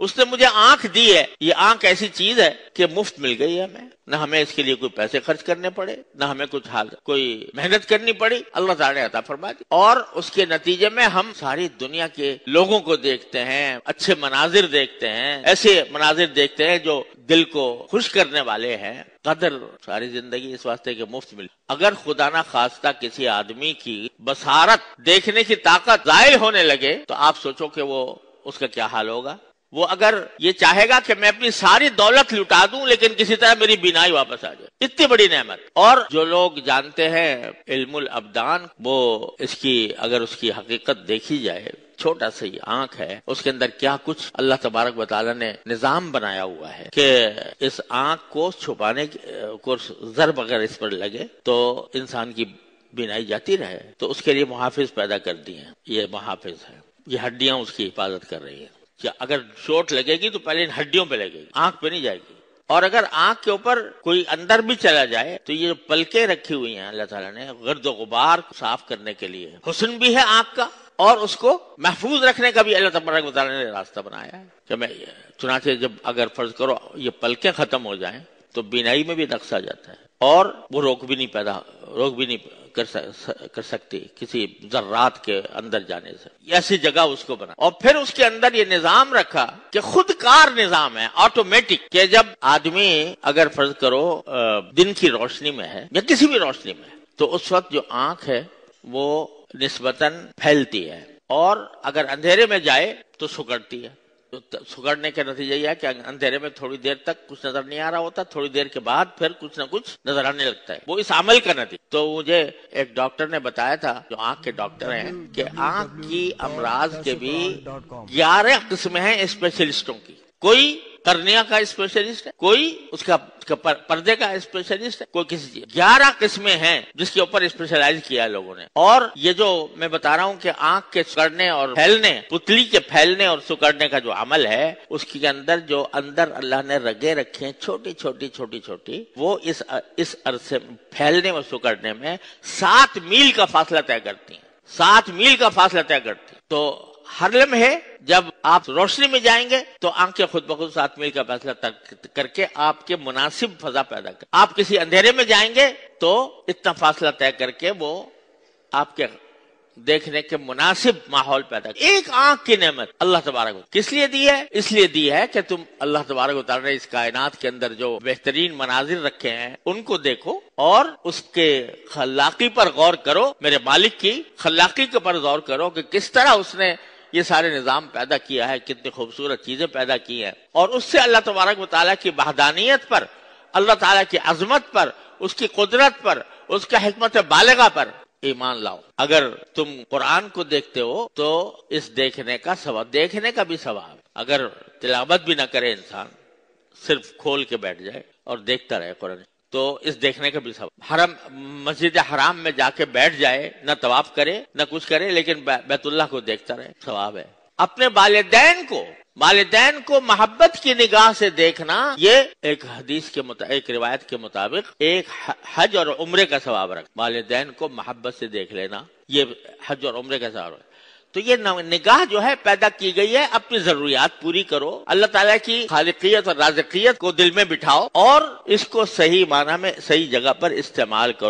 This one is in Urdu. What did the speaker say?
اس نے مجھے آنکھ دی ہے، یہ آنکھ ایسی چیز ہے کہ مفت مل گئی ہے ہمیں، نہ ہمیں اس کے لیے کوئی پیسے خرچ کرنے پڑے، نہ ہمیں کوئی محنت کرنی پڑی، اللہ تعالیٰ نے عطا فرما دی، اور اس کے نتیجے میں ہم ساری دنیا کے لوگوں کو دیکھتے ہیں، اچھے مناظر دیکھتے ہیں، ایسے مناظر دیکھتے ہیں جو دل کو خوش کرنے والے ہیں۔ قدر ساری زندگی اس واسطے کہ مفت مل، اگر خدا نہ خواستہ کسی آدمی کی بصارت دیکھنے کی طاقت زائل ہونے لگے تو آپ سوچو کہ وہ اس کا کیا حال ہوگا۔ وہ اگر یہ چاہے گا کہ میں اپنی ساری دولت لٹا دوں لیکن کسی طرح میری بینائی واپس آ جائے، اتنی بڑی نعمت۔ اور جو لوگ جانتے ہیں علم الابدان، وہ اس کی اگر اس کی حقیقت دیکھی جائے، چھوٹا سا یہ آنکھ ہے، اس کے اندر کیا کچھ اللہ تبارک و تعالیٰ نے نظام بنایا ہوا ہے کہ اس آنکھ کو چھپانے کو ضرب اگر اس پر لگے تو انسان کی بینائی جاتی رہے، تو اس کے لیے محافظ پیدا کر دی ہیں۔ یہ محافظ ہے، یہ ہڈیاں اس کی حفاظت کر رہی ہیں کہ اگر چوٹ لگے گی تو پہلے ان ہڈیوں پہ لگے گی، آنکھ پہ نہیں جائے گی۔ اور اگر آنکھ کے اوپر کوئی اندر بھی چلا جائے تو یہ جو پلکیں رکھی ہوئی ہیں اللہ تعالیٰ نے گرد و غبار کو صاف کرنے کے لیے، حسن بھی ہے آنکھ کا اور اس کو محفوظ رکھنے کا بھی اللہ تبارک و تعالیٰ نے راستہ بنایا ہے کہ میں چنانچہ جب اگر فرض کرو یہ پلکیں ختم ہو جائیں تو بینائی میں بھی نقص آ جاتا ہے، اور وہ روک بھی نہیں کر سکتی کسی ذرات کے اندر جانے سے، ایسی جگہ اس کو بنا۔ اور پھر اس کے اندر یہ نظام رکھا کہ خود کار نظام ہے، آٹومیٹک، کہ جب آدمی اگر فرض کرو دن کی روشنی میں ہے یا کسی بھی روشنی میں ہے تو اس وقت جو آنکھ ہے وہ نسبتاً پھیلتی ہے، اور اگر اندھیرے میں جائے تو سکڑتی ہے۔ تو سکڑنے کا نتیجہ یہ ہے کہ اندھیرے میں تھوڑی دیر تک کچھ نظر نہیں آ رہا ہوتا، تھوڑی دیر کے بعد پھر کچھ نہ کچھ نظر آنے لگتا ہے، وہ اس عمل کا نتیجہ۔ تو مجھے ایک ڈاکٹر نے بتایا تھا، جو آنکھ کے ڈاکٹر ہیں، کہ آنکھ کی امراض کے بھی 11 قسمیں ہیں اسپیشلسٹوں کی۔ کوئی کرنیا کا اسپیشلسٹ ہے، کوئی اس کا پردے کا اسپیشلسٹ ہے، کوئی کسی چیز۔ 11 قسمیں ہیں جس کے اوپر اسپیشلائز کیا ہے لوگوں نے۔ اور یہ جو میں بتا رہا ہوں کہ آنکھ کے سکڑنے اور پھیلنے، پتلی کے پھیلنے اور سکڑنے کا جو عمل ہے، اس کے اندر جو اللہ نے رگیں رکھے ہیں چھوٹی چھوٹی، وہ اس عرصے پھیلنے اور سکڑنے میں 7 میل کا فاصلہ طے کرتی ہیں، 7 میل کا فاصلہ طے کرتی ہیں۔ تو ہر لمحے جب آپ روشنی میں جائیں گے تو آنکھیں خود بخود 7 میل کا فاصلہ کر کے آپ کے مناسب فضا پیدا کر، آپ کسی اندھیرے میں جائیں گے تو اتنا فاصلہ طے کر کے وہ آپ کے دیکھنے کے مناسب ماحول پیدا کر۔ ایک آنکھ کی نعمت اللہ تبارک و کس لیے دی ہے؟ اس لیے دی ہے کہ تم اللہ تبارک و تعالیٰ نے اس کائنات کے اندر جو بہترین مناظر رکھے ہیں ان کو دیکھو اور اس کے خلاقی پر غور کرو، میرے مالک کی خلاقی کے پر غور کرو کہ کس طرح اس نے یہ سارے نظام پیدا کیا ہے، کتنی خوبصورت چیزیں پیدا کی ہیں، اور اس سے اللہ تبارک و تعالیٰ کی وحدانیت پر، اللہ تعالیٰ کی عظمت پر، اس کی قدرت پر، اس کا حکمت بالغہ پر ایمان لاؤ۔ اگر تم قرآن کو دیکھتے ہو تو اس دیکھنے کا ثواب، دیکھنے کا بھی ثواب، اگر تلاوت بھی نہ کرے انسان، صرف کھول کے بیٹھ جائے اور دیکھتا رہے قرآن، تو اس دیکھنے کا بھی ثواب۔ مسجد حرام میں جا کے بیٹھ جائے، نہ طواف کرے نہ کچھ کرے لیکن بیت اللہ کو دیکھتا رہے، ثواب ہے۔ اپنے والدین کو محبت کی نگاہ سے دیکھنا، یہ ایک حدیث کے ایک روایت کے مطابق ایک حج اور عمرے کا ثواب رکھ، والدین کو محبت سے دیکھ لینا، یہ حج اور عمرے کا ثواب رکھ۔ تو یہ نگاہ جو ہے پیدا کی گئی ہے، اپنی ضروریات پوری کرو، اللہ تعالیٰ کی خالقیت اور رازقیت کو دل میں بٹھاؤ اور اس کو صحیح معنی میں صحیح جگہ پر استعمال کرو۔